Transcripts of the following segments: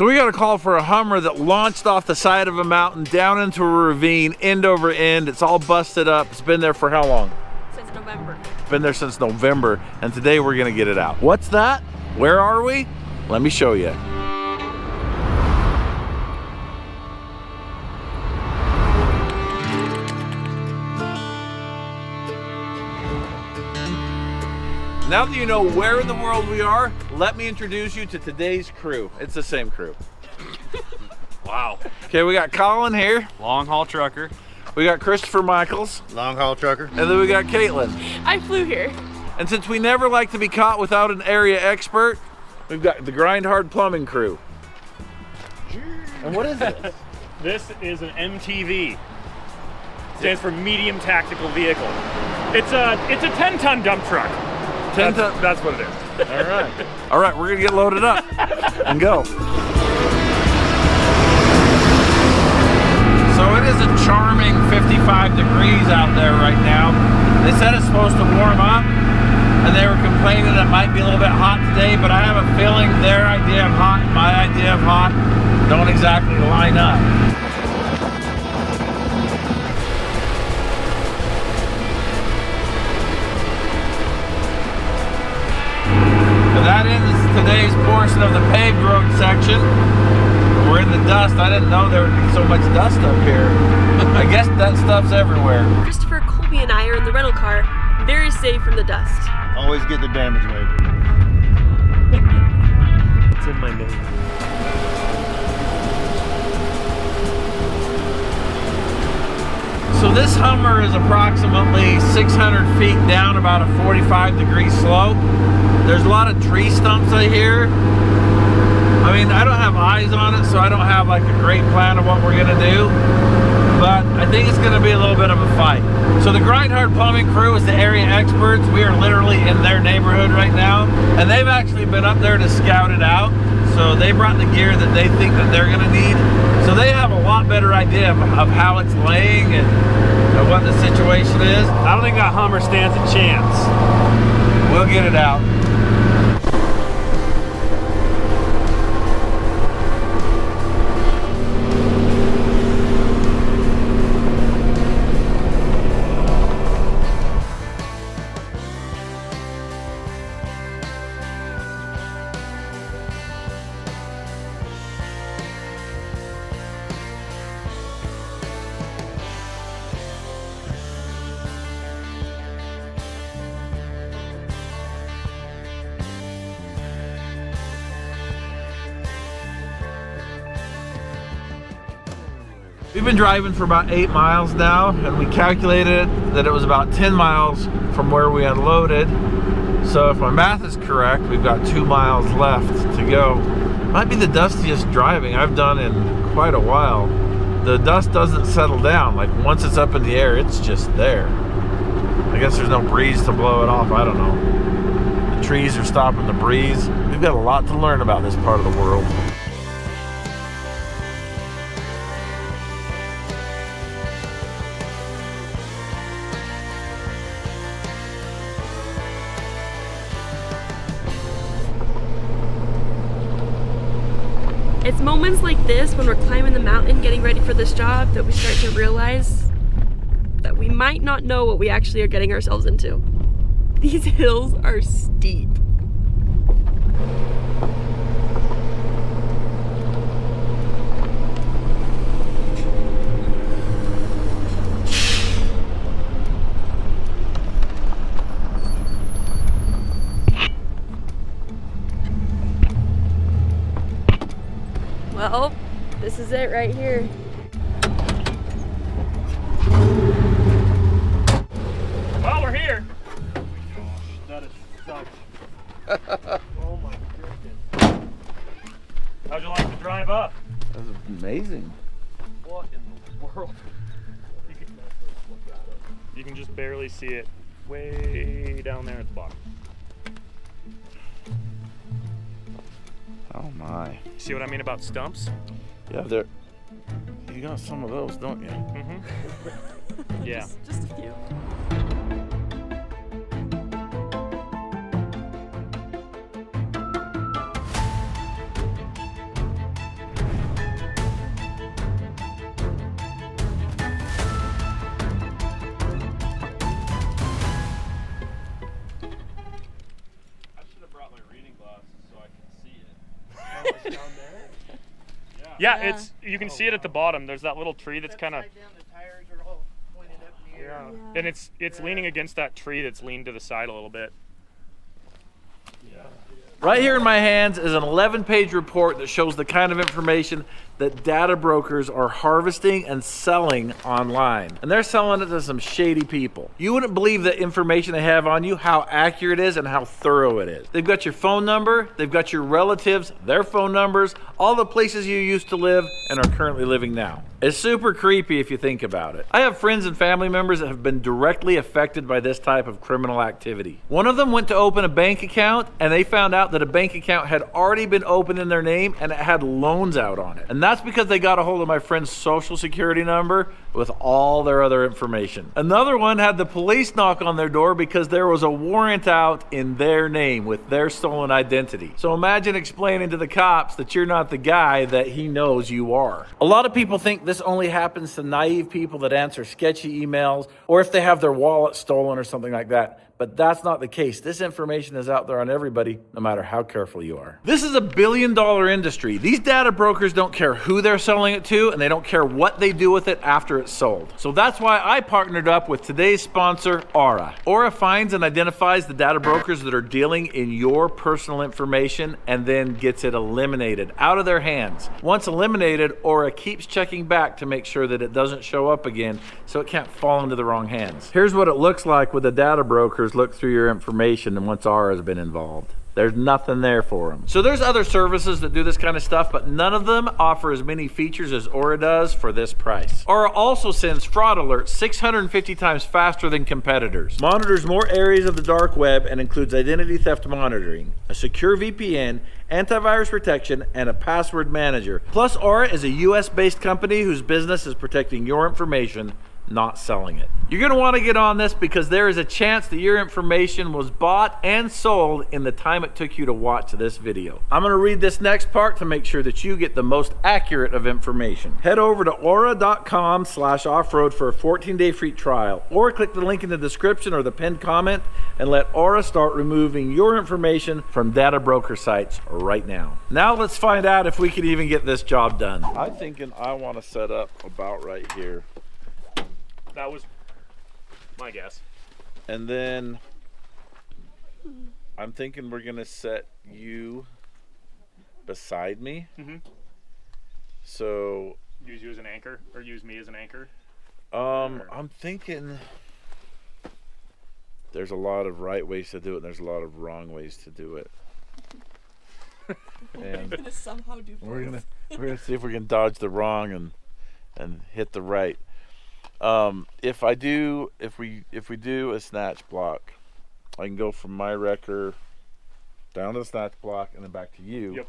So we got a call for a Hummer that launched off the side of a mountain down into a ravine, end over end. It's all busted up. It's been there for how long? Since November. It's been there since November, and today we're gonna get it out. What's that? Where are we? Let me show you. Now that you know where in the world we are, let me introduce you to today's crew. It's the same crew. Wow. Okay, we got Colin here. Long haul trucker. We got Christopher Michaels. Long haul trucker. And then we got Caitlin. I flew here. And since we never like to be caught without an area expert, we've got the Grind Hard Plumbing crew. And what is this? This is an MTV. Stands for Medium Tactical Vehicle. It's a 10-ton dump truck. That's what it is. All right. All right, we're gonna get loaded up and go. So it is a charming 55 degrees out there right now. They said it's supposed to warm up, and they were complaining it might be a little bit hot today, but I have a feeling their idea of hot and my idea of hot don't exactly line up. That ends today's portion of the paved road section. We're in the dust. I didn't know there would be so much dust up here. I guess that stuff's everywhere. Christopher, Colby, and I are in the rental car, very safe from the dust. Always get the damage waiver. It's in my name. So this Hummer is approximately 600 feet down about a 45-degree slope. There's a lot of tree stumps I hear. I mean, I don't have eyes on it, so I don't have like a great plan of what we're gonna do, but I think it's gonna be a little bit of a fight. So the Grind Hard Plumbing crew is the area experts. We are literally in their neighborhood right now, and they've actually been up there to scout it out. So they brought the gear that they think that they're gonna need. So they have a lot better idea of how it's laying and what the situation is. I don't think that Hummer stands a chance. We'll get it out. We've been driving for about 8 miles now, and we calculated that it was about 10 miles from where we unloaded. So if my math is correct, we've got 2 miles left to go. Might be the dustiest driving I've done in quite a while. The dust doesn't settle down. Like once it's up in the air, it's just there. I guess there's no breeze to blow it off. I don't know. The trees are stopping the breeze. We've got a lot to learn about this part of the world. It's moments like this when we're climbing the mountain getting ready for this job that we start to realize that we might not know what we actually are getting ourselves into. These hills are steep. Well, this is it right here. Well, we're here. That is such. Oh my goodness. How'd you like to drive up? That was amazing. What in the world? You can just barely see it way down there at the bottom. Oh my. See what I mean about stumps? Yeah, you got some of those, don't you? Mm-hmm. Yeah. Just a few. Yeah, Yeah. you can see it at the bottom. There's that little tree that's kind of. Yeah. And it's leaning against that tree that's leaned to the side a little bit. Right here in my hands is an 11-page report that shows the kind of information that data brokers are harvesting and selling online. And they're selling it to some shady people. You wouldn't believe the information they have on you, how accurate it is and how thorough it is. They've got your phone number, they've got your relatives, their phone numbers, all the places you used to live and are currently living now. It's super creepy if you think about it. I have friends and family members that have been directly affected by this type of criminal activity. One of them went to open a bank account and they found out that a bank account had already been opened in their name and it had loans out on it. And that's because they got a hold of my friend's social security number with all their other information. Another one had the police knock on their door because there was a warrant out in their name with their stolen identity. So imagine explaining to the cops that you're not the guy that he knows you are. A lot of people think this only happens to naive people that answer sketchy emails or if they have their wallet stolen or something like that. But that's not the case. This information is out there on everybody, no matter how careful you are. This is a billion-dollar industry. These data brokers don't care who they're selling it to, and they don't care what they do with it after it's sold. So that's why I partnered up with today's sponsor, Aura. Aura finds and identifies the data brokers that are dealing in your personal information and then gets it eliminated out of their hands. Once eliminated, Aura keeps checking back to make sure that it doesn't show up again so it can't fall into the wrong hands. Here's what it looks like with the data brokers look through your information and once Aura has been involved. There's nothing there for them. So there's other services that do this kind of stuff, but none of them offer as many features as Aura does for this price. Aura also sends fraud alerts 650 times faster than competitors, monitors more areas of the dark web, and includes identity theft monitoring, a secure VPN, antivirus protection, and a password manager. Plus, Aura is a US-based company whose business is protecting your information, not selling it. You're gonna wanna get on this because there is a chance that your information was bought and sold in the time it took you to watch this video. I'm gonna read this next part to make sure that you get the most accurate of information. Head over to aura.com/offroad for a 14-day free trial, or click the link in the description or the pinned comment and let Aura start removing your information from data broker sites right now. Now let's find out if we can even get this job done. I'm thinking I wanna set up about right here. That was my guess. And then I'm thinking we're gonna set you beside me. Mm-hmm. So Use you as an anchor, or use me as an anchor. I'm thinking there's a lot of right ways to do it and there's a lot of wrong ways to do it. And We're gonna somehow do both. we're gonna see if we can dodge the wrong and hit the right. If we do a snatch block, I can go from my wrecker down to the snatch block and then back to you. Yep.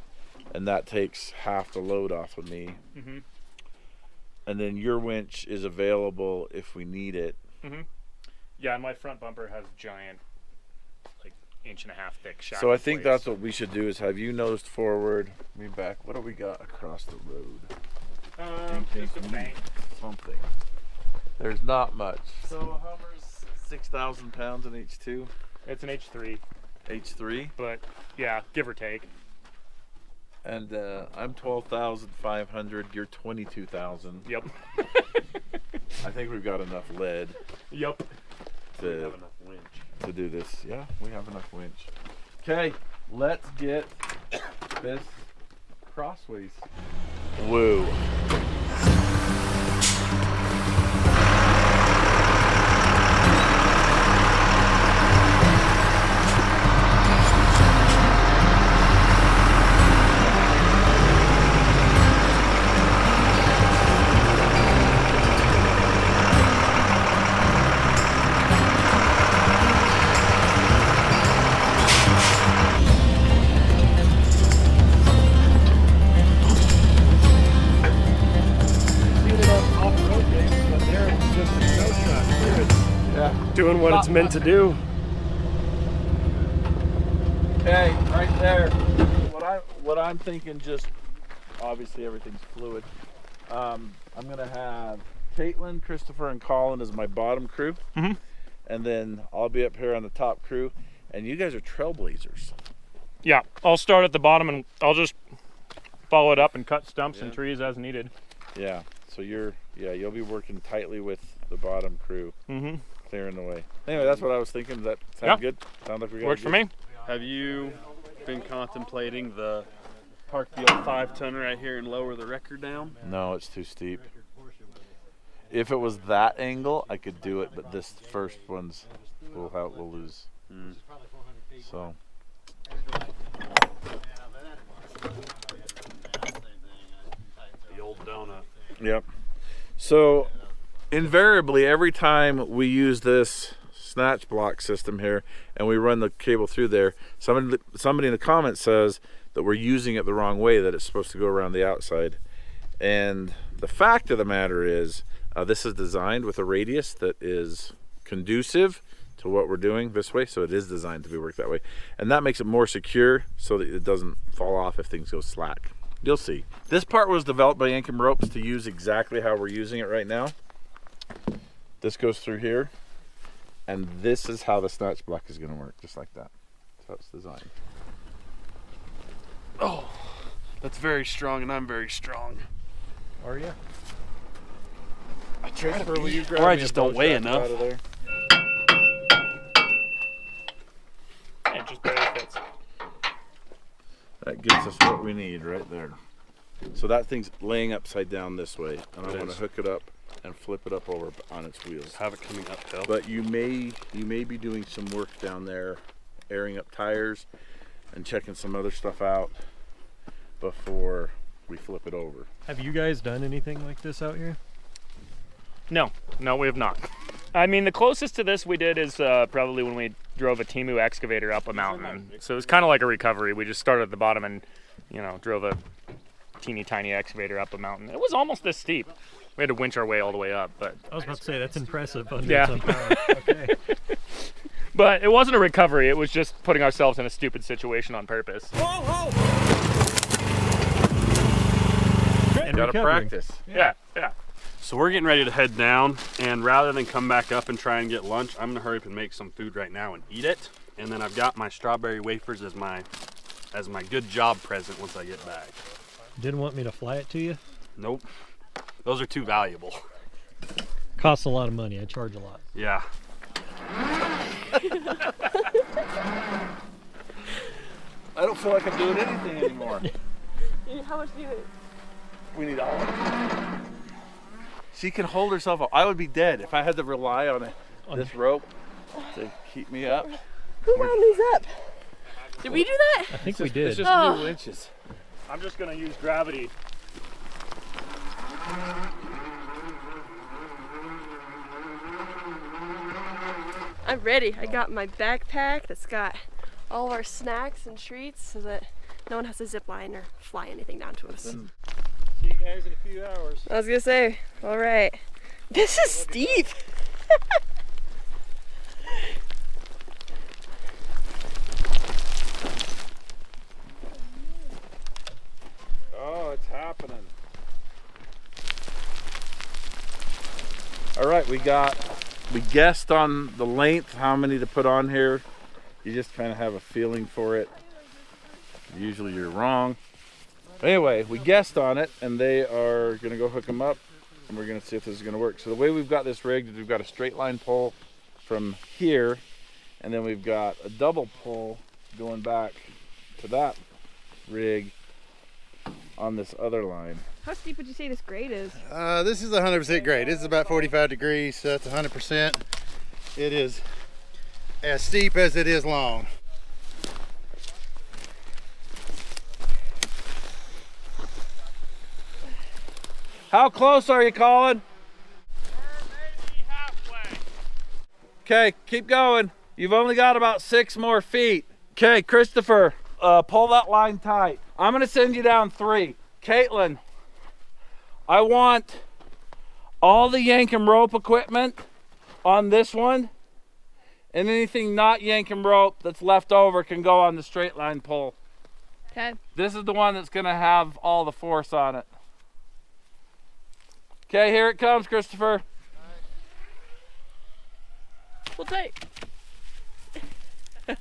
And that takes half the load off of me. Mm-hmm. And then your winch is available if we need it. Mm-hmm. Yeah, and my front bumper has giant, like 1.5 inch thick shackle. So I think plates. that's what we should do is have you nosed forward, me back. What do we got across the road? Just a bank. Something. There's not much. So a Hummer's 6,000 pounds in H2. It's an H3, H3. but yeah, give or take. And I'm 12,500. You're 22,000. Yep. I think we've got enough lead Yep. to do this. Yeah, we have enough winch. Okay, let's get this crossways. Woo. Doing what it's meant to do. Okay, right there. What I'm thinking, just obviously everything's fluid. I'm gonna have Caitlin, Christopher, and Colin as my bottom crew, Mhm. and then I'll be up here on the top crew. And you guys are trailblazers. Yeah, I'll start at the bottom and I'll just follow it up and cut stumps and trees as needed. Yeah. So you'll be working tightly with the bottom crew, clearing the way. Anyway, that's what I was thinking. Does that sound good? Sound like we got Works for me. Have you been contemplating the park the old 5-ton right here and lower the wrecker down? No, it's too steep. If it was that angle, I could do it, but this first one's we'll lose. So. The old donut. Yep. So invariably, every time we use this snatch block system here and we run the cable through there, somebody in the comments says that we're using it the wrong way, that it's supposed to go around the outside. And the fact of the matter is, this is designed with a radius that is conducive to what we're doing this way, so it is designed to be worked that way, and that makes it more secure so that it doesn't fall off if things go slack. You'll see. This part was developed by Yankum ropes to use exactly how we're using it right now. This goes through here, and this is how the snatch block is going to work, just like that. That's how it's designed. Oh, that's very strong, and I'm very strong. Are you? I try to Will you grab or I me a just bow don't weigh strap enough. out of there? It just barely fits. That gets us what we need right there. So that thing's laying upside down this way, and I want to hook it up and flip it up over on its wheels. Have it coming uphill. But you may be doing some work down there, airing up tires and checking some other stuff out before we flip it over. Have you guys done anything like this out here? No, we have not. I mean, the closest to this we did is probably when we drove a Temu excavator up a mountain. So it was kind of like a recovery. We just started at the bottom and, drove a teeny tiny excavator up a mountain. It was almost this steep. We had to winch our way all the way up, but I was about to say, that's impressive under Yeah. some power. Okay. but it wasn't a recovery. It was just putting ourselves in a stupid situation on purpose. And Gotta recovering. practice. Yeah. So we're getting ready to head down, and rather than come back up and try and get lunch, I'm gonna hurry up and make some food right now and eat it. And then I've got my strawberry wafers as my good job present once I get back. Didn't want me to fly it to you? Nope, those are too valuable. Costs a lot of money. I charge a lot. Yeah. I don't feel like I'm doing anything anymore. How much do you? We need all of it. She can hold herself up. I would be dead if I had to rely on this rope to keep me up. Who wound these up? Did we do that? I think we did. It's just Oh. new winches. I'm just gonna use gravity. I'm ready. I got my backpack that's got all of our snacks and treats so that no one has to zip line or fly anything down to us. See you guys in a few hours. I was gonna say, all right. This is steep. Oh, it's happening. All right, we guessed on the length, how many to put on here. You just kind of have a feeling for it. Usually you're wrong. Anyway, we guessed on it, and they are gonna go hook them up, and we're gonna see if this is gonna work. So the way we've got this rigged is we've got a straight line pull from here, and then we've got a double pull going back to that rig on this other line. How steep would you say this grade is? This is 100% grade. This is about 45 degrees, so that's 100%. It is as steep as it is long. How close are you, Colin? Maybe halfway. Okay, keep going. You've only got about 6 more feet. Okay, Christopher, pull that line tight. I'm gonna send you down 3. Caitlin, I want all the Yankum rope equipment on this one, and anything not Yankum rope that's left over can go on the straight line pull. Okay. This is the one that's gonna have all the force on it. Okay, here it comes, Christopher. Hold tight. I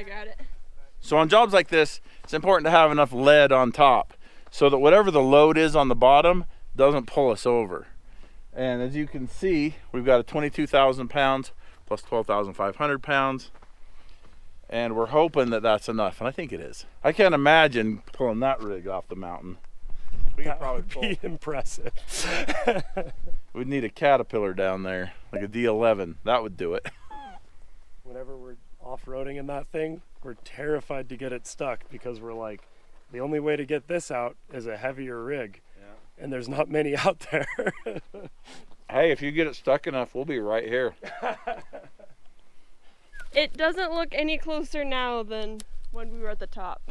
got it. So on jobs like this, it's important to have enough lead on top so that whatever the load is on the bottom doesn't pull us over. And as you can see, we've got a 22,000 pounds plus 12,500 pounds. And we're hoping that that's enough, and I think it is. I can't imagine pulling that rig off the mountain. We could probably pull. Be impressive. We'd need a Caterpillar down there, like a D11. That would do it. Whenever we're off-roading in that thing, we're terrified to get it stuck because we're like, the only way to get this out is a heavier rig. Yeah. And there's not many out there. Hey, if you get it stuck enough, we'll be right here. It doesn't look any closer now than when we were at the top.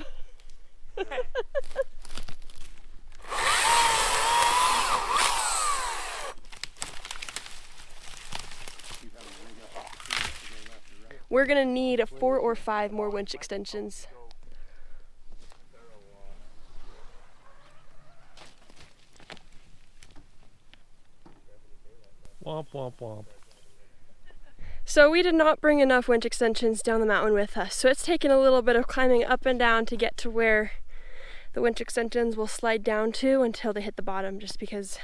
We're gonna need 4 or 5 more winch extensions. Womp, womp, womp. So we did not bring enough winch extensions down the mountain with us. So it's taken a little bit of climbing up and down to get to where the winch extensions will slide down to until they hit the bottom, just because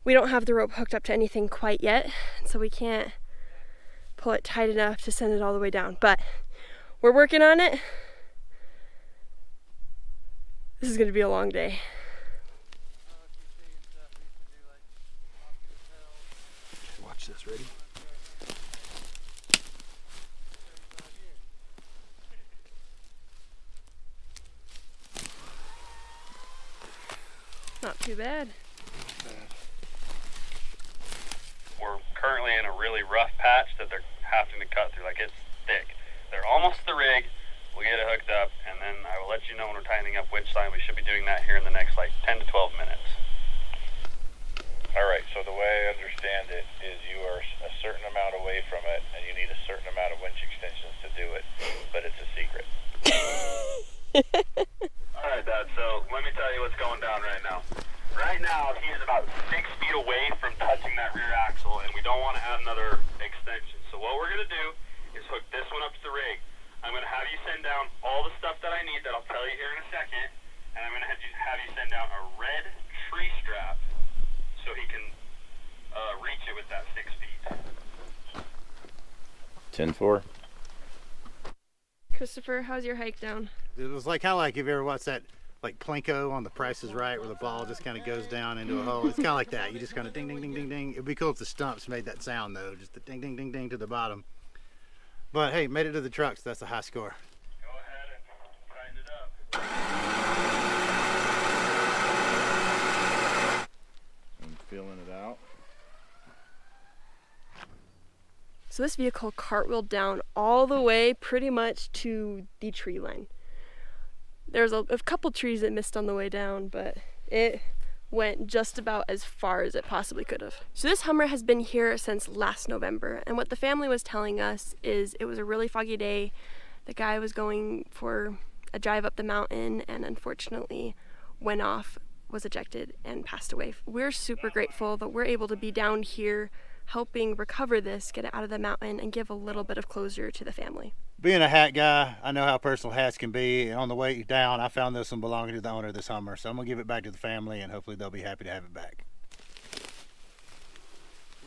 we don't have the rope hooked up to anything quite yet. So we can't pull it tight enough to send it all the way down, but we're working on it. This is gonna be a long day. Watch this, ready? Not too bad. We're currently in a really rough patch that they're having to cut through. Like, it's thick. They're almost to the rig. We'll get it hooked up, and then I will let you know when we're tightening up which side. We should be doing that here in the next like 10 to 12 minutes. All right, so the way I understand it is you are a certain amount away from it, and you need a certain amount of winch extensions to do it, but it's a secret. All right, Dad, so let me tell you what's going down right now. Right now, he's about 6 feet away from touching that rear axle, and we don't want to add another extension. So what we're going to do is hook this one up to the rig. I'm going to have you send down all the stuff that I need that I'll tell you here in a second, and I'm going to have you send down a red tree strap so he can reach it with that 6 feet. 10-4. Christopher, how's your hike down? It was like kind of like, if you ever watched that like Plinko on The Price is Right, where the ball just kind of goes down into a hole. It's kind of like that. You just kind of ding, ding, ding, ding, ding. It'd be cool if the stumps made that sound though, just the ding, ding, ding, ding to the bottom. But hey, made it to the trucks. That's a high score. Go ahead and tighten it up. I'm feeling it out. So this vehicle cartwheeled down all the way pretty much to the tree line. There's a couple trees that missed on the way down, but it went just about as far as it possibly could have. So this Hummer has been here since last November, and what the family was telling us is it was a really foggy day. The guy was going for a drive up the mountain and unfortunately went off, was ejected, and passed away. We're super grateful that we're able to be down here helping recover this, get it out of the mountain, and give a little bit of closure to the family. Being a hat guy, I know how personal hats can be. And on the way down, I found this one belonging to the owner of this Hummer. So I'm going to give it back to the family, and hopefully they'll be happy to have it back.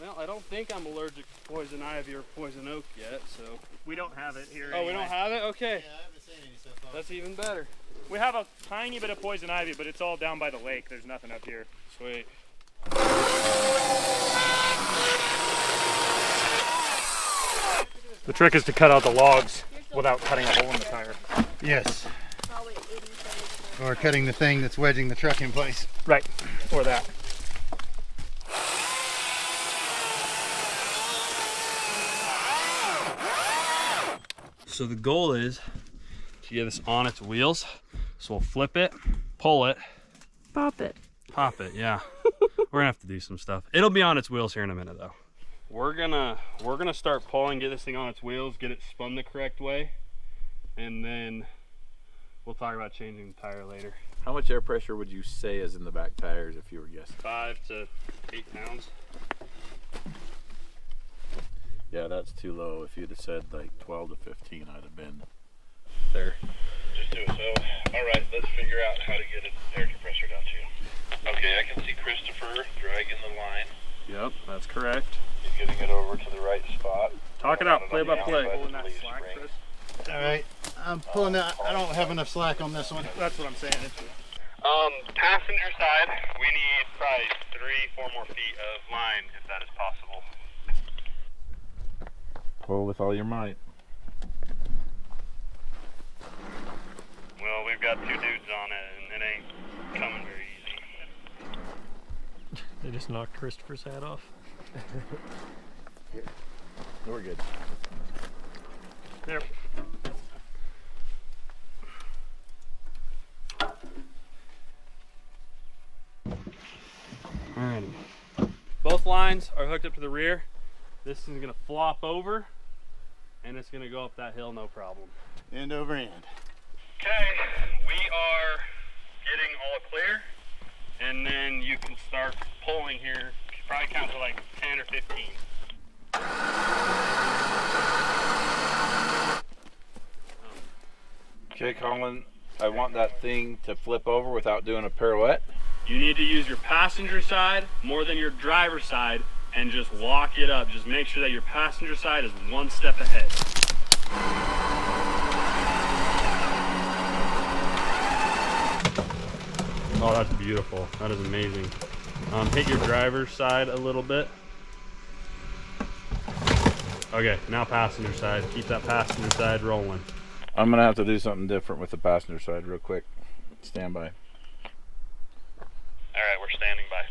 Well, I don't think I'm allergic to poison ivy or poison oak yet, so. We don't have it here. Oh, anyway. we don't have it? Okay. Yeah, I haven't seen any so far. That's even better. We have a tiny bit of poison ivy, but it's all down by the lake. There's nothing up here. Sweet. The trick is to cut out the logs without cutting a hole in the tire. Yes. Or cutting the thing that's wedging the truck in place. Right, or that. So the goal is to get this on its wheels. So we'll flip it, pull it, Pop it. pop it, yeah. We're gonna have to do some stuff. It'll be on its wheels here in a minute though. We're gonna start pulling, get this thing on its wheels, get it spun the correct way, and then we'll talk about changing the tire later. How much air pressure would you say is in the back tires if you were guessing? 5 to 8 pounds. Yeah, that's too low. If you'd have said like 12 to 15, I'd have been there. Just do it. So, all right, let's figure out how to get an air compressor down to you. Okay, I can see Christopher dragging the line. Yep, that's correct. He's getting it over to the right spot. Talk it out, play by play. Pulling that slack, Chris. All right, I'm pulling out. I don't have enough slack on this one. That's what I'm saying. Passenger side, we need probably 3-4 more feet of line if that is possible. Pull with all your might. Well, we've got 2 dudes on it and it ain't coming very easy. They just knocked Christopher's hat off. We're good. There. Alrighty. Both lines are hooked up to the rear. This is gonna flop over and it's gonna go up that hill no problem. End over end. Okay, we are getting all clear and then you can start pulling here. Probably count to like 10 or 15. Okay, Colin, I want that thing to flip over without doing a pirouette. You need to use your passenger side more than your driver's side and just lock it up. Just make sure that your passenger side is 1 step ahead. Oh, that's beautiful. That is amazing. Hit your driver's side a little bit. Okay, now passenger side. Keep that passenger side rolling. I'm gonna have to do something different with the passenger side real quick. Stand by. All right, we're standing by.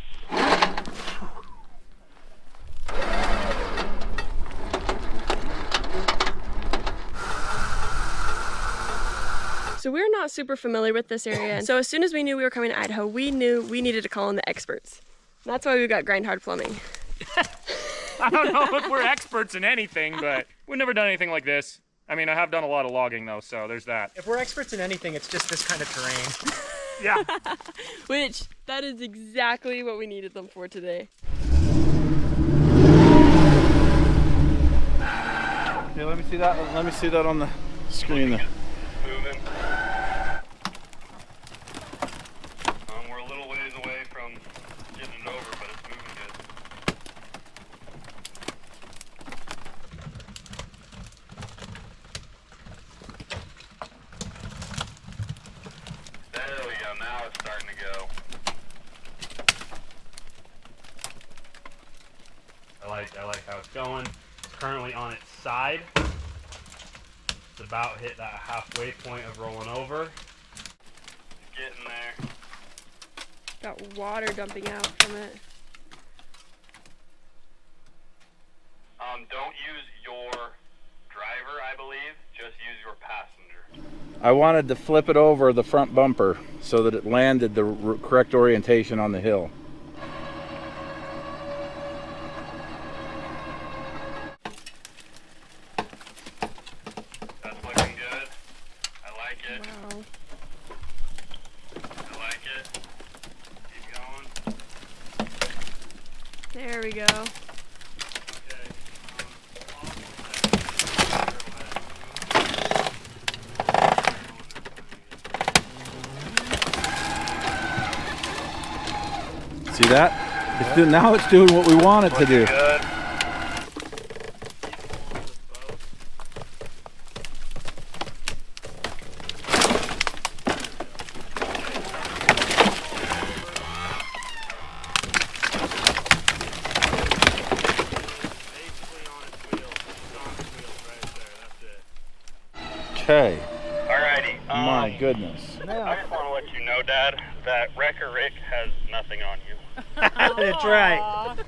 So we're not super familiar with this area. So as soon as we knew we were coming to Idaho, we knew we needed to call in the experts. And that's why we got Grind Hard Plumbing. I don't know if we're experts in anything, but we've never done anything like this. I mean, I have done a lot of logging though, so there's that. If we're experts in anything, it's just this kind of terrain. Yeah. Which, that is exactly what we needed them for today. Okay, let me see that. Let me see that on the screen there. Moving. We're a little ways away from getting it over, but it's moving good. There we go. Now it's starting to go. I like how it's going. It's currently on its side. It's about hit that halfway point of rolling over. It's getting there. Got water dumping out from it. Don't use your driver, I believe. Just use your passenger. I wanted to flip it over the front bumper so that it landed the correct orientation on the hill. That's looking good. I like it. Wow. I like it. Keep going. There we go. Okay. See that? It's doing, now it's doing what we want it to do. Good. Okay. Alrighty. My goodness. I just want to let you know, Dad, that Wrecker Rick has nothing on you. That's right. Look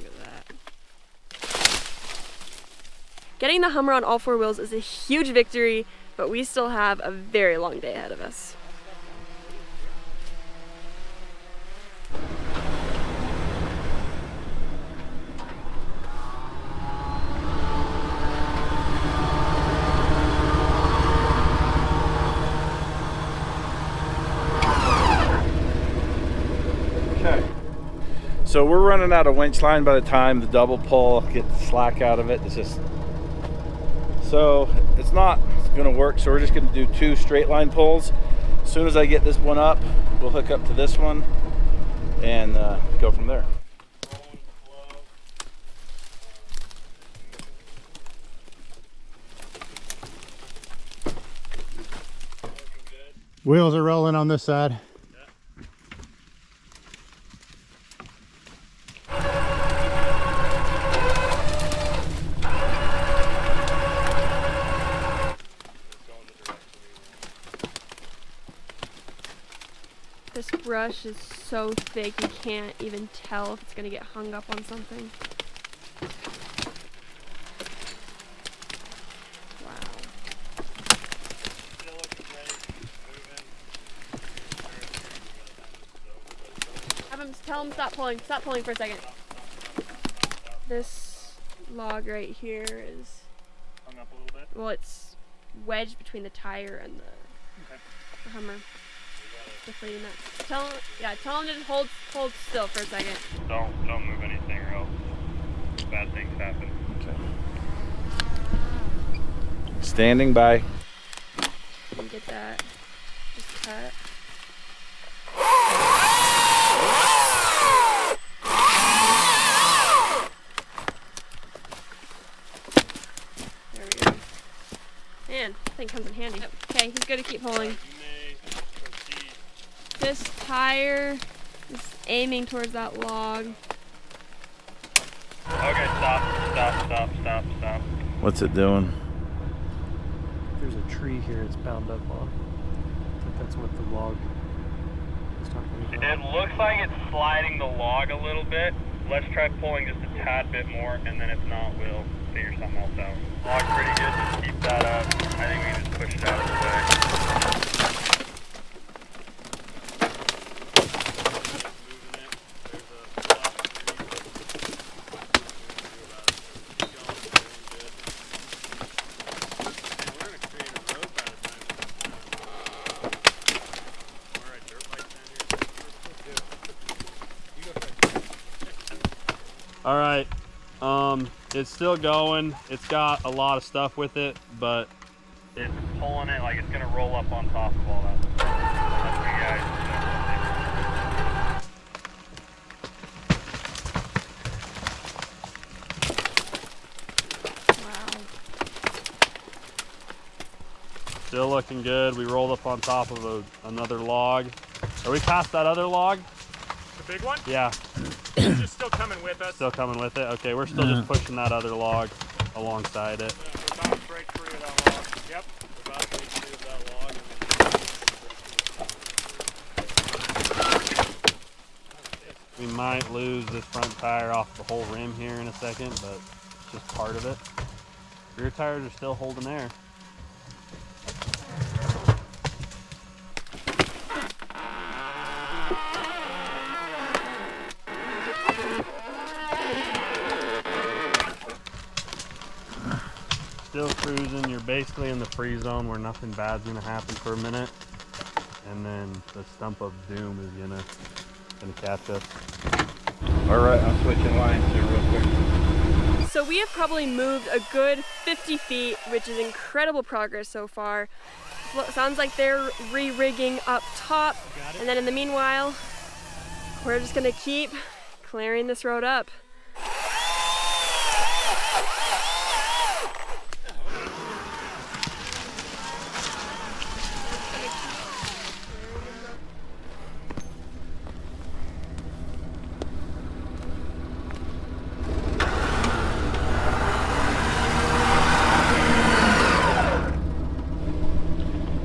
at that. Getting the Hummer on all 4 wheels is a huge victory, but we still have a very long day ahead of us. So So we're running out of winch line by the time the double pull gets slack out of it. It's just, so it's not gonna work. So we're just gonna do 2 straight line pulls. As soon as I get this one up, we'll hook up to this one and go from there. Wheels are rolling on this side. This brush is so thick you can't even tell if it's gonna get hung up on something. Wow. Tell him stop pulling. Stop pulling for a second. This log right here is Hung up a little bit. well, it's wedged between the tire and the Hummer. Deflating that. Tell him to just hold still for a second. Don't move anything or else bad things happen. Okay. Standing by. You can get that. Just cut. There we go. Man, that thing comes in handy. Okay, he's good to keep pulling. This tire is aiming towards that log. Okay, stop. What's it doing? There's a tree here it's bound up on. I think that's what the log is talking about. It looks like it's sliding the log a little bit. Let's try pulling just a tad bit more, and then if not, we'll figure something else out. Log pretty good, just keep that up. I think we can just push it out of the way. All right, it's still going. It's got a lot of stuff with it, but It's pulling it like it's gonna roll up on top of all that. That's what you guys Wow. still looking good. We rolled up on top of another log. Are we past that other log? The big one? Yeah, It's just still coming with us. still coming with it. Okay, we're still just pushing that other log alongside it. We're about to break free of that log. Yep. We're about to break free of that log. We might lose this front tire off the whole rim here in a second, but it's just part of it. Rear tires are still holding air. Still cruising. You're basically in the free zone where nothing bad's gonna happen for a minute, and then the stump of doom is gonna catch us. All right, I'm switching lines here real quick. So we have probably moved a good 50 feet, which is incredible progress so far. Sounds like they're re-rigging up top, and then in the meanwhile, we're just gonna keep clearing this road up.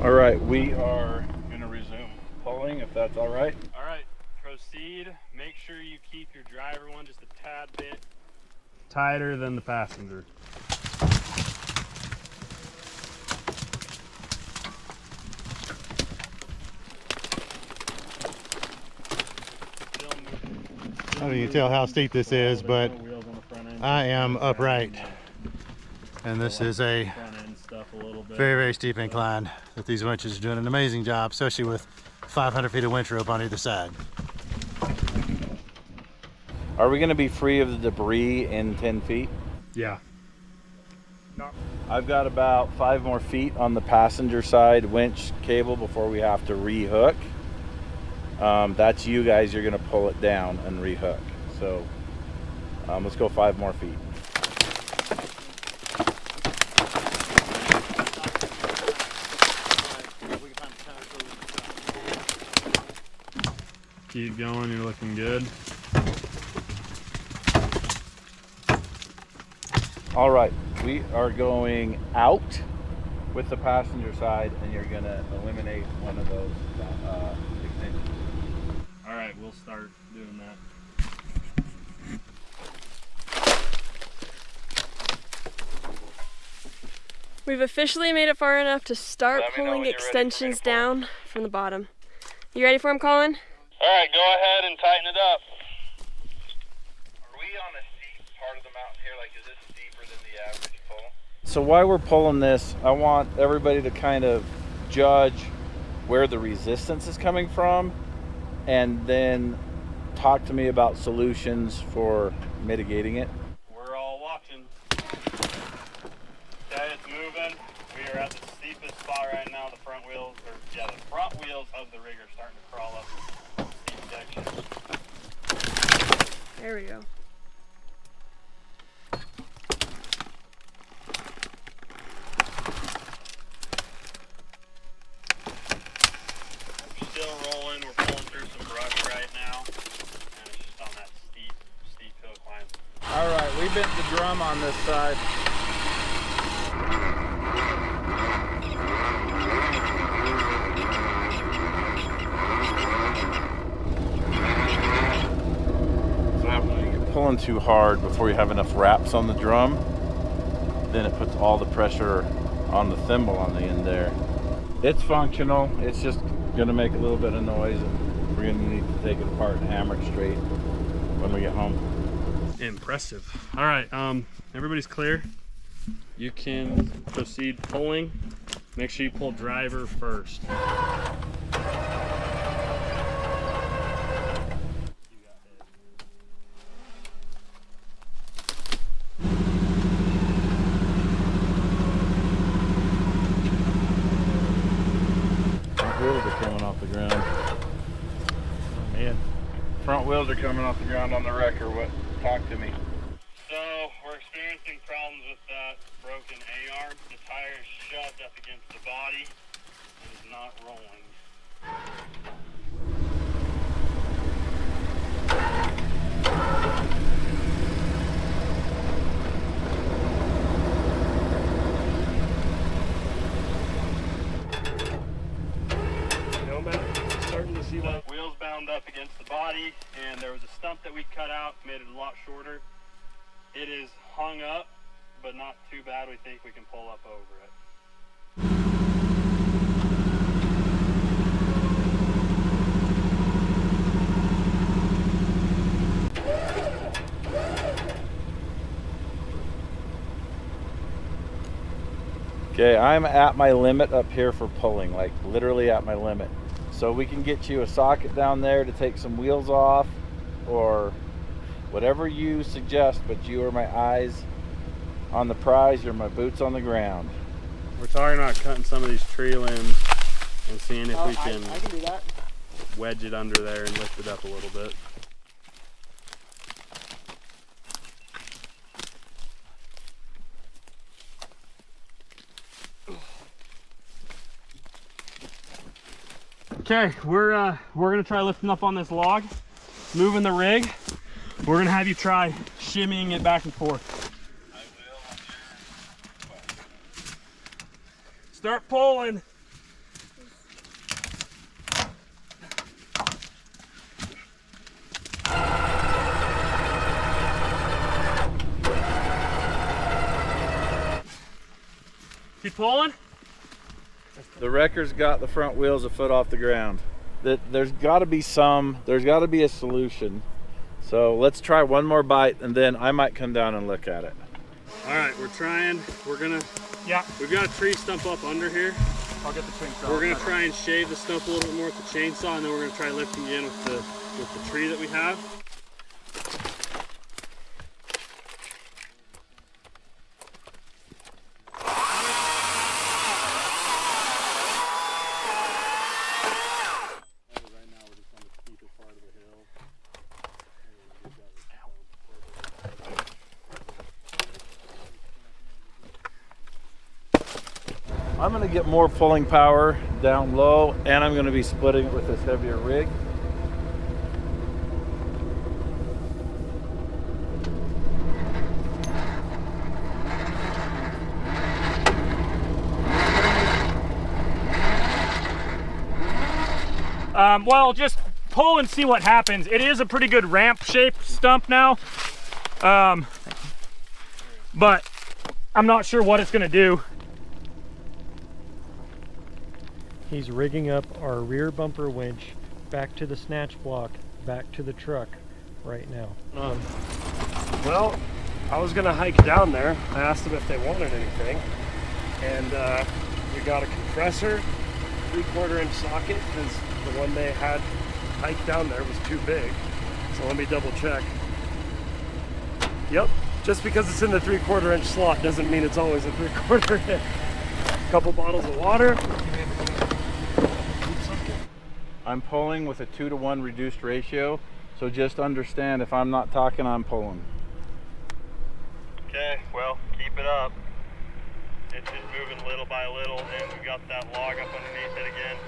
All right, we are gonna resume pulling if that's all right. All right, proceed. Make sure you keep your driver one just a tad bit tighter than the passenger. I don't know if you can tell how steep this is, but I am upright. And this is a very, very steep incline that these winches are doing an amazing job, especially with 500 feet of winch rope on either side. Are we gonna be free of the debris in 10 feet? Yeah. I've got about 5 more feet on the passenger side winch cable before we have to rehook. That's you guys, you're gonna pull it down and rehook. So let's go 5 more feet. Keep going, you're looking good. All right, we are going out with the passenger side, and you're gonna eliminate one of those extensions. All right, we'll start doing that. We've officially made it far enough to start Let me know pulling when you're ready for me to extensions pull. down from the bottom. You ready for him, Colin? All right, go ahead and tighten it up. Are we on a steep part of the mountain here? Like, is this steeper than the average pull? So while we're pulling this, I want everybody to kind of judge where the resistance is coming from, and then talk to me about solutions for mitigating it. We're all watching. Okay, it's moving. We are at the steepest spot right now. The front wheels, the front wheels of the rig are starting to crawl up the steep section. There we go. We're still rolling. We're pulling through some brush right now, and it's just on that steep hill climb. All right, we bent the drum on this side. So when you're pulling too hard before you have enough wraps on the drum, then it puts all the pressure on the thimble on the end there. It's functional. It's just gonna make a little bit of noise, and we're gonna need to take it apart and hammer it straight when we get home. Impressive. All right, everybody's clear. You can proceed pulling. Make sure you pull driver first. Front wheels are coming off the ground. Oh man. Front wheels are coming off the ground on the wrecker. What? Talk to me. So we're experiencing problems with that broken A-arm. The tire is shoved up against the body and is not rolling. Starting to see The like wheels bound up against the body, and there was a stump that we cut out, made it a lot shorter. It is hung up, but not too bad. We think we can pull up over it. Okay, I'm at my limit up here for pulling, like literally at my limit. So we can get you a socket down there to take some wheels off, or whatever you suggest, but you are my eyes on the prize, you're my boots on the ground. We're talking about cutting some of these tree limbs and seeing if we can I can do that. wedge it under there and lift it up a little bit. Okay, we're gonna try lifting up on this log, moving the rig. We're gonna have you try shimmying it back and forth. I will. Start pulling. Keep pulling. The wrecker's got the front wheels a foot off the ground. There's got to be a solution. So let's try one more bite, and then I might come down and look at it. All right, we're trying. We've got a tree stump up under here. I'll get the chainsaw. We're gonna try and shave the stump a little bit more with the chainsaw, and then we're gonna try lifting in with the tree that we have. I'm gonna get more pulling power down low, and I'm gonna be splitting it with this heavier rig. Well, just pull and see what happens. It is a pretty good ramp shaped stump now. But I'm not sure what it's gonna do. He's rigging up our rear bumper winch back to the snatch block, back to the truck right now. Well, I was gonna hike down there. I asked them if they wanted anything, and we got a compressor, 3/4 inch socket, because the one they had hiked down there was too big. So let me double check. Yep, just because it's in the 3/4 inch slot doesn't mean it's always a 3/4 inch. A couple bottles of water. I'm pulling with a 2-to-1 reduced ratio, so just understand if I'm not talking, I'm pulling. Okay, well, keep it up. It's just moving little by little, and we got that log up underneath it again.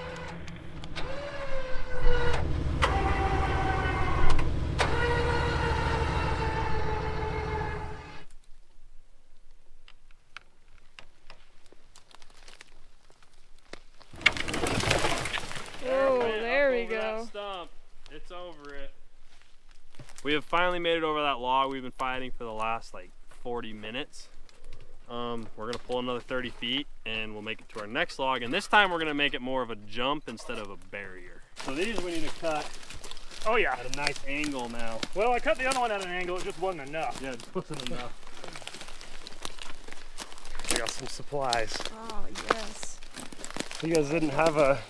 Oh, there we go. Stump. It's over it. We have finally made it over that log. We've been fighting for the last like 40 minutes. We're gonna pull another 30 feet and we'll make it to our next log. And this time we're gonna make it more of a jump instead of a barrier. So these we need to cut. Oh yeah. At a nice angle now. Well, I cut the other one at an angle. It just wasn't enough. Yeah, it wasn't enough. We got some supplies. Oh, yes. You guys didn't have a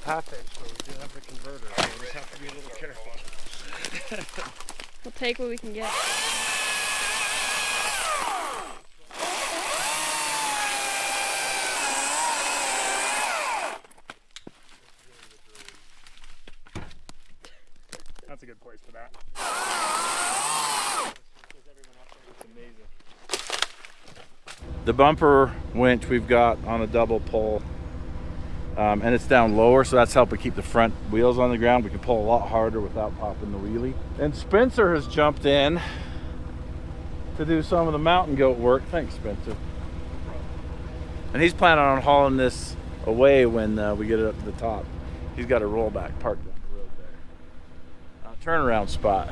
half inch, but we do have the converter. So we just have to be a little careful. We'll take what we can get. That's a good place for that. It's amazing. The bumper winch we've got on a double pull, and it's down lower, so that's helping keep the front wheels on the ground. We can pull a lot harder without popping the wheelie. And Spencer has jumped in to do some of the mountain goat work. Thanks, Spencer. And he's planning on hauling this away when we get it up to the top. He's got a rollback parked down the road there. Turnaround spot.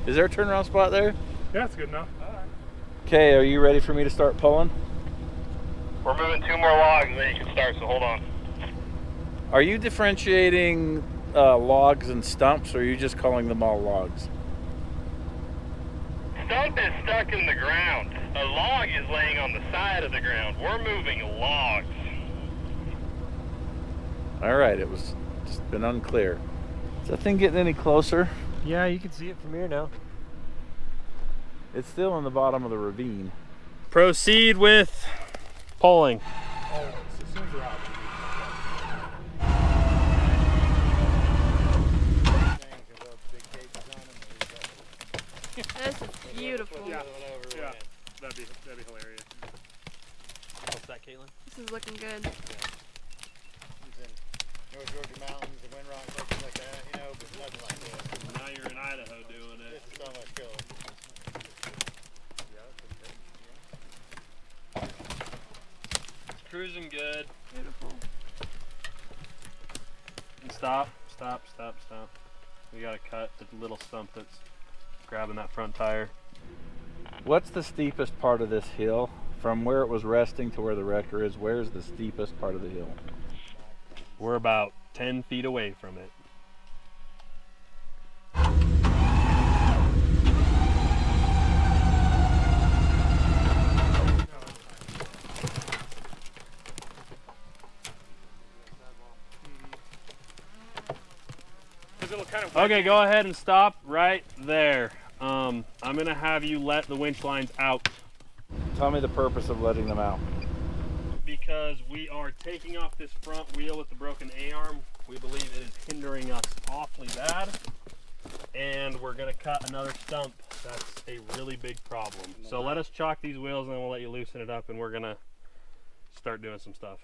Is there a turnaround spot there? Yeah, that's good enough. Okay, are you ready for me to start pulling? We're moving 2 more logs and then you can start, so hold on. Are you differentiating logs and stumps, or are you just calling them all logs? Stump is stuck in the ground. A log is laying on the side of the ground. We're moving logs. All right, it was just been unclear. Is that thing getting any closer? Yeah, you can see it from here now. It's still in the bottom of the ravine. Proceed with pulling. This is beautiful. Yeah, that'd be hilarious. What's that, Caitlin? This is looking good. He's in North Georgia mountains, the Windrock, places like that, you know, but nothing like this. Now you're in Idaho doing it. This is so much cool. It's cruising good. Beautiful. And stop. We gotta cut the little stump that's grabbing that front tire. What's the steepest part of this hill? From where it was resting to where the wrecker is, where's the steepest part of the hill? We're about 10 feet away from it. Okay, go ahead and stop right there. I'm gonna have you let the winch lines out. Tell me the purpose of letting them out. Because we are taking off this front wheel with the broken A-arm. We believe it is hindering us awfully bad. And we're gonna cut another stump. That's a really big problem. So let us chalk these wheels and then we'll let you loosen it up, and we're gonna start doing some stuff.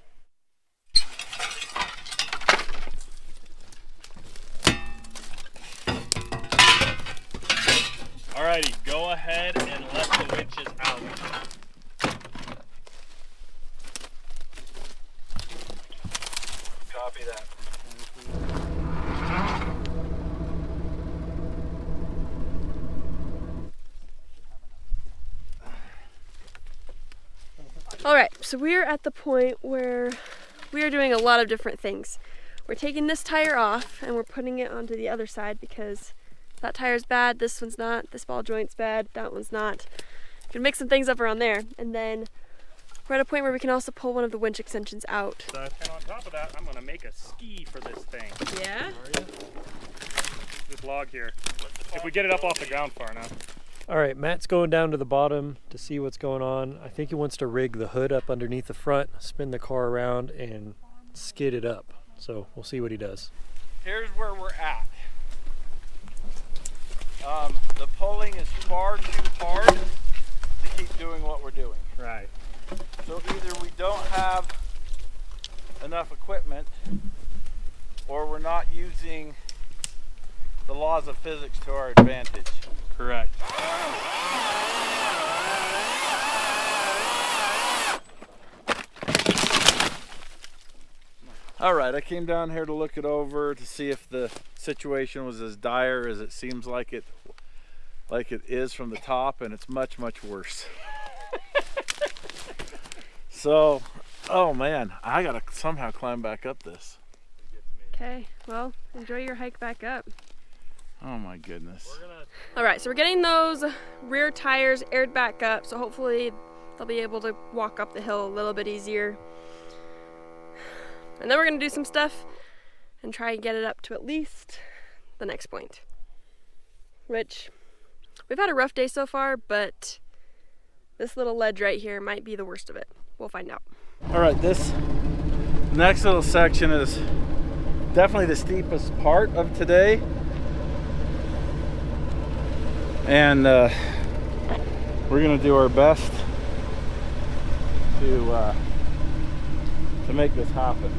Alrighty, go ahead and let the winches out. Copy that. All right, so we're at the point where we are doing a lot of different things. We're taking this tire off and we're putting it onto the other side because that tire's bad, this one's not, this ball joint's bad, that one's not. We can mix some things up around there. And then we're at a point where we can also pull one of the winch extensions out. And on top of that, I'm gonna make a ski for this thing. Yeah? This log here. If we get it up off the ground far enough. All right, Matt's going down to the bottom to see what's going on. I think he wants to rig the hood up underneath the front, spin the car around, and skid it up. So we'll see what he does. Here's where we're at. The pulling is far too hard to keep doing what we're doing. Right. So either we don't have enough equipment or we're not using the laws of physics to our advantage. Correct. All right, I came down here to look it over to see if the situation was as dire as it seems like it is from the top, and it's much, much worse. So, oh man, I gotta somehow climb back up this. Okay, well, enjoy your hike back up. Oh my goodness. All right, so we're getting those rear tires aired back up, so hopefully they'll be able to walk up the hill a little bit easier. And then we're gonna do some stuff and try and get it up to at least the next point. Which, we've had a rough day so far, but this little ledge right here might be the worst of it. We'll find out. All right, this next little section is definitely the steepest part of today. And we're gonna do our best to make this happen.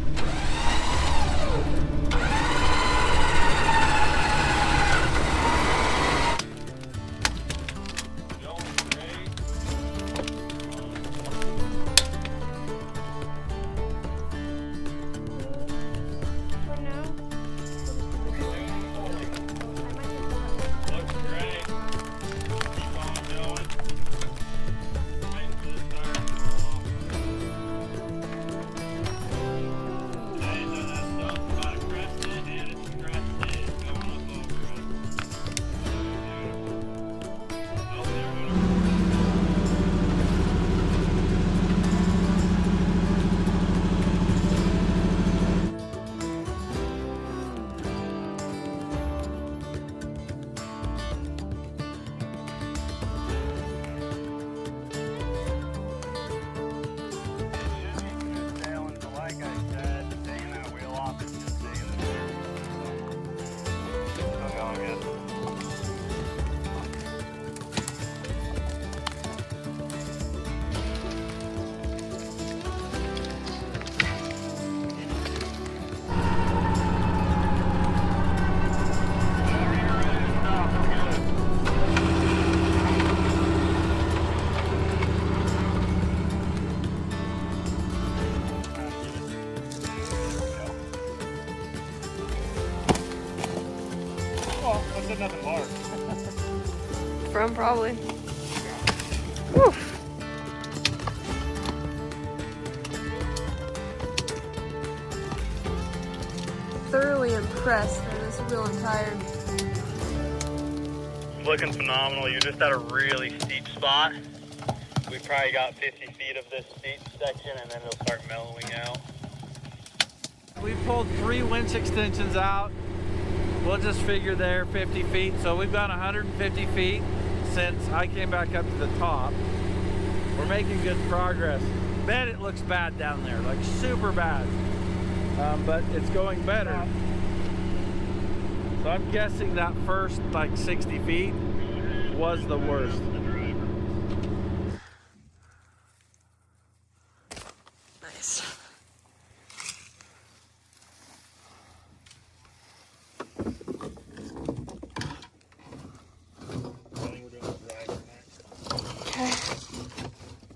From probably. Whew. Thoroughly impressed by this wheel and tire. Looking phenomenal. You're just at a really steep spot. We probably got 50 feet of this steep section and then it'll start mellowing out. We pulled 3 winch extensions out. We'll just figure there 50 feet. So we've gone 150 feet since I came back up to the top. We're making good progress. Bet it looks bad down there, like super bad. But it's going better. So I'm guessing that first like 60 feet was the worst. Nice.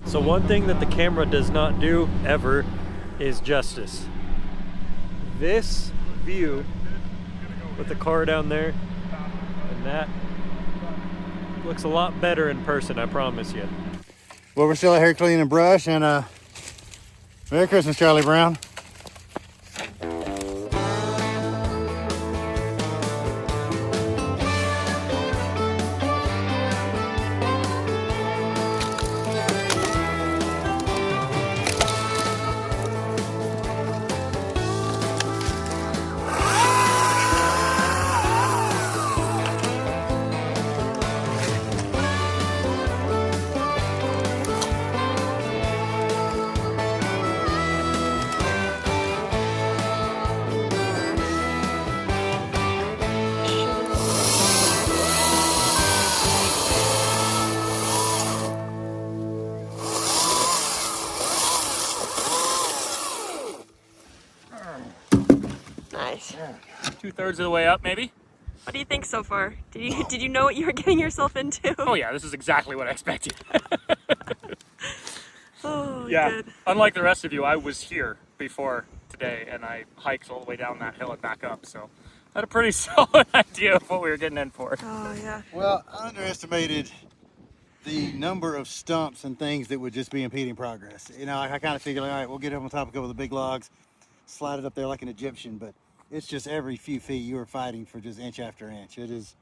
So one thing that the camera does not do ever is justice. This view with the car down there and that looks a lot better in person, I promise you. Well, we're still out here cleaning brush, and Merry Christmas, Charlie Brown. Nice. 2/3 of the way up, maybe. What do you think so far? Did you know what you were getting yourself into? Oh yeah, this is exactly what I expected. Oh, Yeah, good. unlike the rest of you, I was here before today, and I hiked all the way down that hill and back up, so I had a pretty solid idea of what we were getting in for. Oh yeah. Well, I underestimated the number of stumps and things that would just be impeding progress. You know, I kind of figured, all right, we'll get up on top of a couple of the big logs, slide it up there like an Egyptian, but it's just every few feet you are fighting for just inch after inch. It is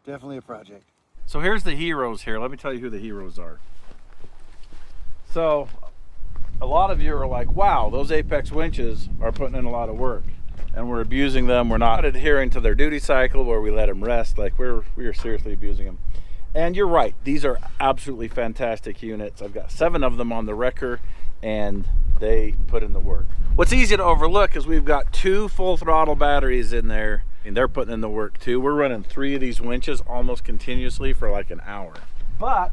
definitely a project. So here's the heroes here. Let me tell you who the heroes are. So a lot of you are like, wow, those Apex winches are putting in a lot of work and we're abusing them. We're not adhering to their duty cycle where we let them rest. Like we are seriously abusing them. And you're right, these are absolutely fantastic units. I've got 7 of them on the wrecker and they put in the work. What's easy to overlook is we've got 2 full throttle batteries in there and they're putting in the work too. We're running 3 of these winches almost continuously for like an hour. But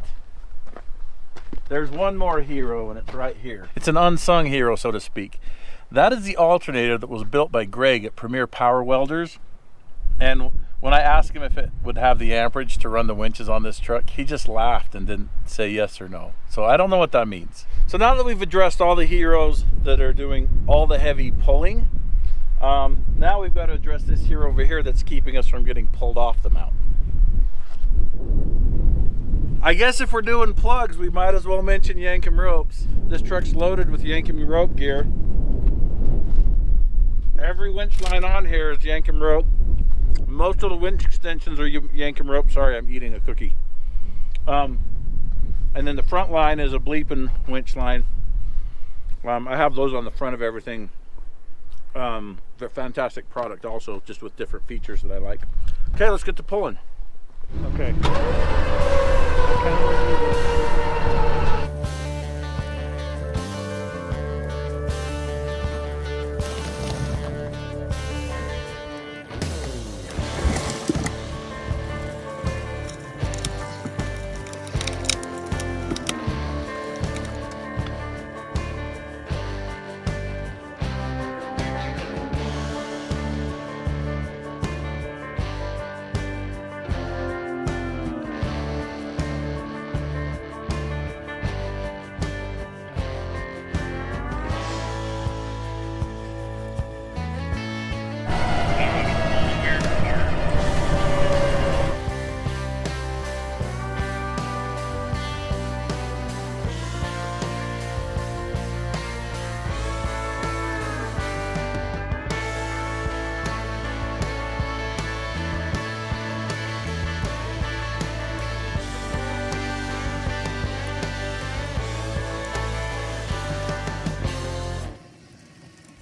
there's one more hero and it's right here. It's an unsung hero, so to speak. That is the alternator that was built by Greg at Premier Power Welders. And when I asked him if it would have the amperage to run the winches on this truck, he just laughed and didn't say yes or no. So I don't know what that means. So now that we've addressed all the heroes that are doing all the heavy pulling, now we've got to address this hero over here that's keeping us from getting pulled off the mountain. I guess if we're doing plugs, we might as well mention Yankum ropes. This truck's loaded with Yankum rope gear. Every winch line on here is Yankum rope. Most of the winch extensions are Yankum rope. Sorry, I'm eating a cookie. And then the front line is a bleeping winch line. I have those on the front of everything. They're fantastic product also, just with different features that I like. Okay, let's get to pulling. Okay.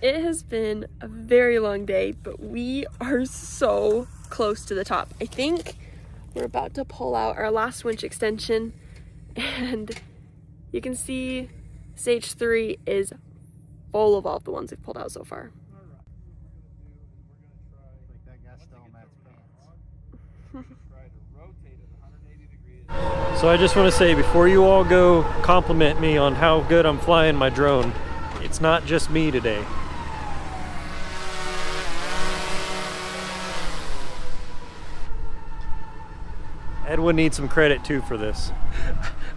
It has been a very long day, but we are so close to the top. I think we're about to pull out our last winch extension, and you can see stage 3 is full of all the ones we've pulled out so far. So I just want to say, before you all go compliment me on how good I'm flying my drone, it's not just me today. Edwin needs some credit too for this.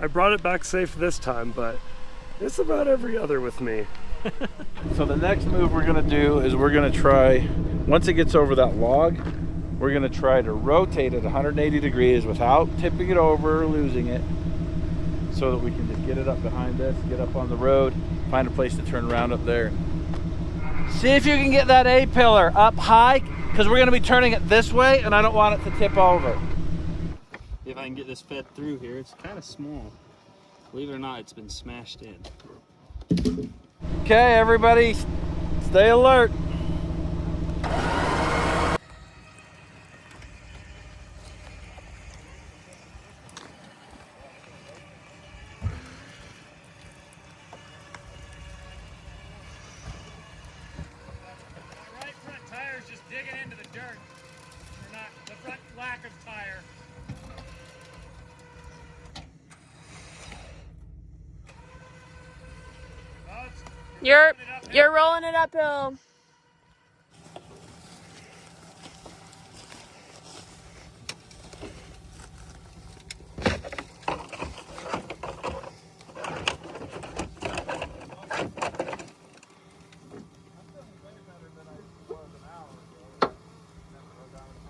I brought it back safe this time, but it's about every other with me. So the next move we're gonna do is we're gonna try, once it gets over that log, we're gonna try to rotate it 180 degrees without tipping it over or losing it, so that we can just get it up behind us, get up on the road, find a place to turn around up there. See if you can get that A-pillar up high, because we're gonna be turning it this way and I don't want it to tip over. If I can get this fed through here, it's kind of small. Believe it or not, it's been smashed in. Okay, everybody, stay alert. Right front tire's just digging into the dirt. Or not, the front lack of tire. You're rolling it uphill.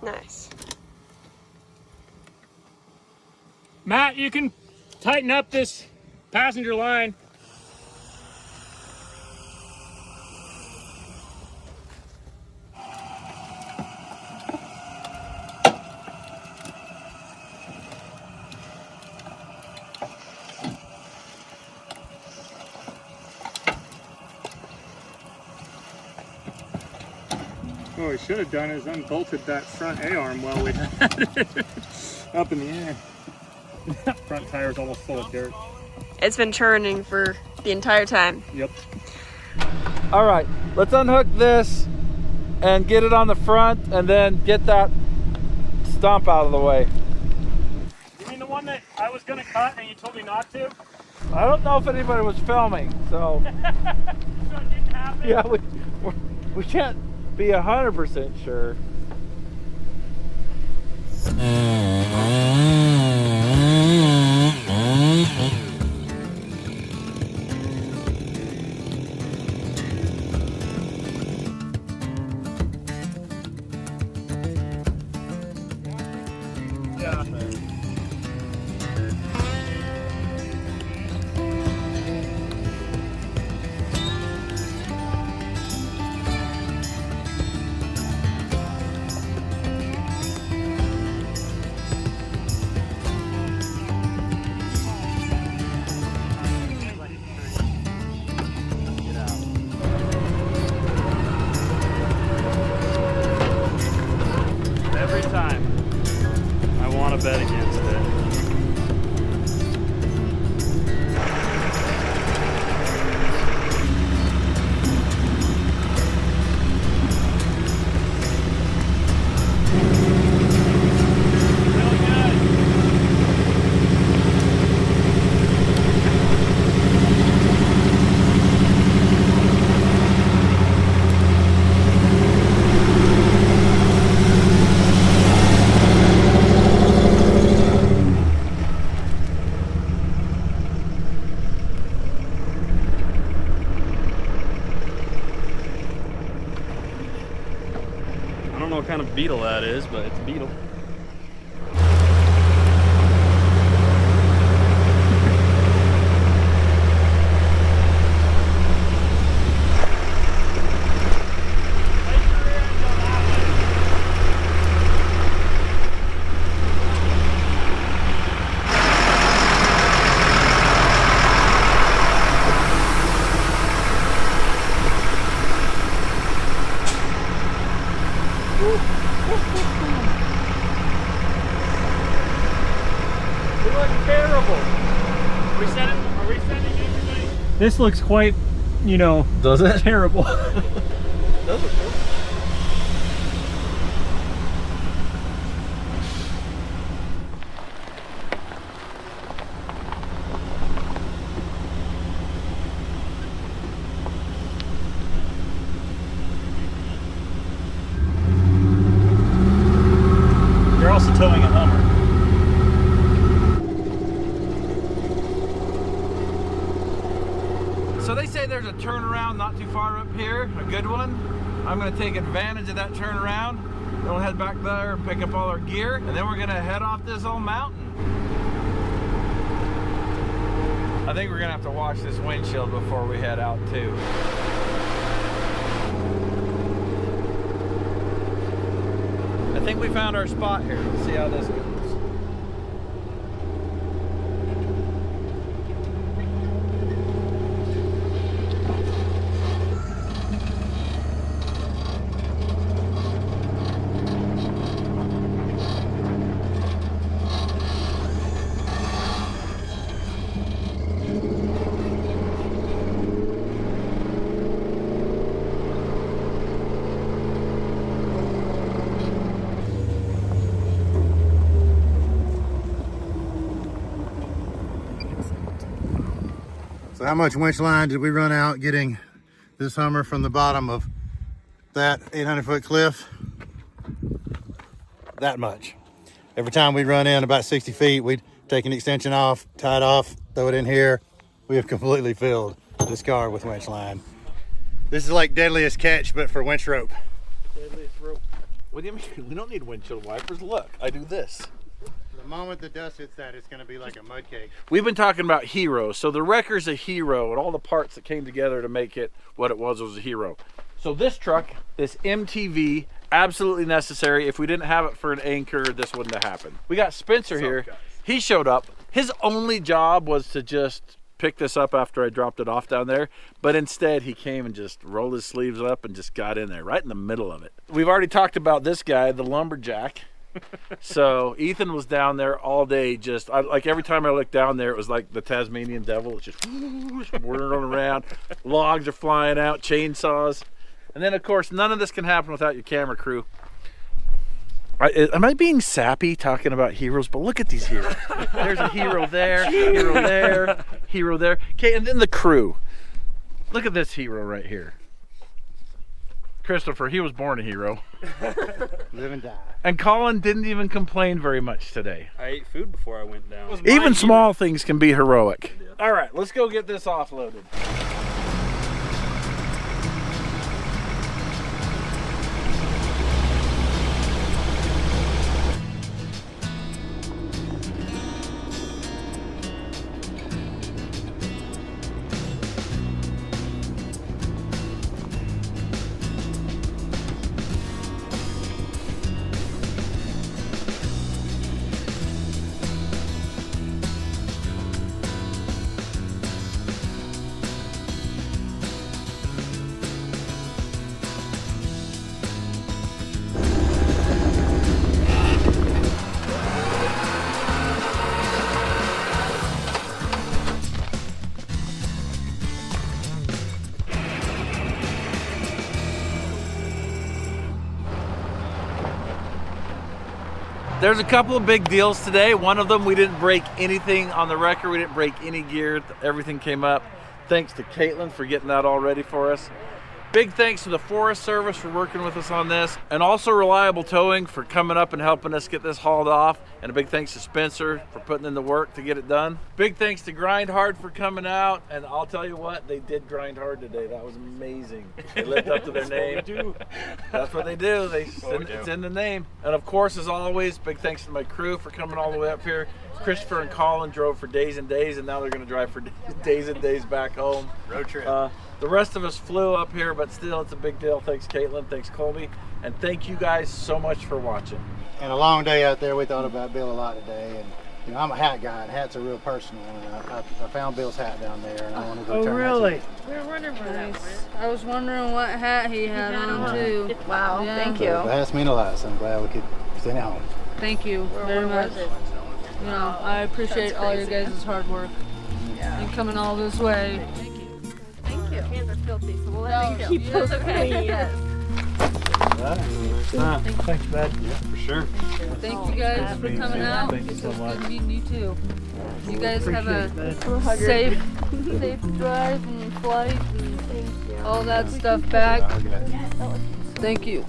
Nice. Matt, you can tighten up this passenger line. What we should have done is unbolted that front A-arm while we had it up in the air. That front tire's almost full of dirt. It's been churning for the entire time. Yep. All right, let's unhook this and get it on the front and then get that stump out of the way. You mean the one that I was gonna cut and you told me not to? I don't know if anybody was filming, so. So it didn't happen? Yeah, we can't be 100% sure. Every time I want to bet against it. I don't know what kind of beetle that is, but it's a beetle. You look terrible. Are we sending everybody? This looks quite, you know, Does it? terrible. Does it? You're also towing a Hummer. So they say there's a turnaround not too far up here, a good one. I'm gonna take advantage of that turnaround. Then we'll head back there and pick up all our gear, and then we're gonna head off this old mountain. I think we're gonna have to wash this windshield before we head out too. I think we found our spot here. Let's see how this goes. So how much winch line did we run out getting this Hummer from the bottom of that 800-foot cliff? That much. Every time we'd run in about 60 feet, we'd take an extension off, tie it off, throw it in here. We have completely filled this car with winch line. This is like deadliest catch, but for winch rope. Deadliest rope. What do you mean? We don't need windshield wipers. Look, I do this. The moment the dust hits that, it's gonna be like a mud cake. We've been talking about Hero. So the Wrecker's a hero, and all the parts that came together to make it what it was a hero. So this truck, this MTV, absolutely necessary. If we didn't have it for an anchor, this wouldn't have happened. We got Spencer here. He showed up. His only job was to just pick this up after I dropped it off down there, but instead he came and just rolled his sleeves up and just got in there right in the middle of it. We've already talked about this guy, the lumberjack. So Ethan was down there all day, just like every time I looked down there, it was like the Tasmanian devil. It's just whirling around. Logs are flying out, chainsaws. And then of course none of this can happen without your camera crew. Am I being sappy talking about heroes? But look at these heroes. There's a hero there, hero there, hero there. Okay, and then the crew. Look at this hero right here. Christopher, he was born a hero. Live and die. And Colin didn't even complain very much today. I ate food before I went down. Even small things can be heroic. All right, let's go get this offloaded. There's a couple of big deals today. One of them, we didn't break anything on the wrecker. We didn't break any gear. Everything came up. Thanks to Caitlin for getting that all ready for us. Big thanks to the Forest Service for working with us on this, and also Reliable Towing for coming up and helping us get this hauled off. And a big thanks to Spencer for putting in the work to get it done. Big thanks to Grind Hard for coming out, and I'll tell you what, they did grind hard today. That was amazing. They lived up to their name. That's what they do. It's in the name. And of course, as always, big thanks to my crew for coming all the way up here. Christopher and Colin drove for days and days, and now they're going to drive for days and days back home. Road trip. The rest of us flew up here, but still, it's a big deal. Thanks, Caitlin. Thanks, Colby. And thank you guys so much for watching. And a long day out there. We thought about Bill a lot today. And you know, I'm a hat guy, and hats are real personal. And I found Bill's hat down there, and I wanted to return it. We were wondering for that. I was wondering what hat he had on too. Wow, Yeah. thank So you. the hats mean a lot, so I'm glad we could send it home. Thank you very much. You know, I appreciate all your guys' hard work and coming all this way. Thank you. Hands are filthy, so we'll No, let them keep yes, those okay, clean. yes. Thanks, bud. Yeah, for sure. Thank you guys for coming out. Thank you so It's much. good meeting you too. You guys have a safe drive and flight and all that stuff back. Thank you.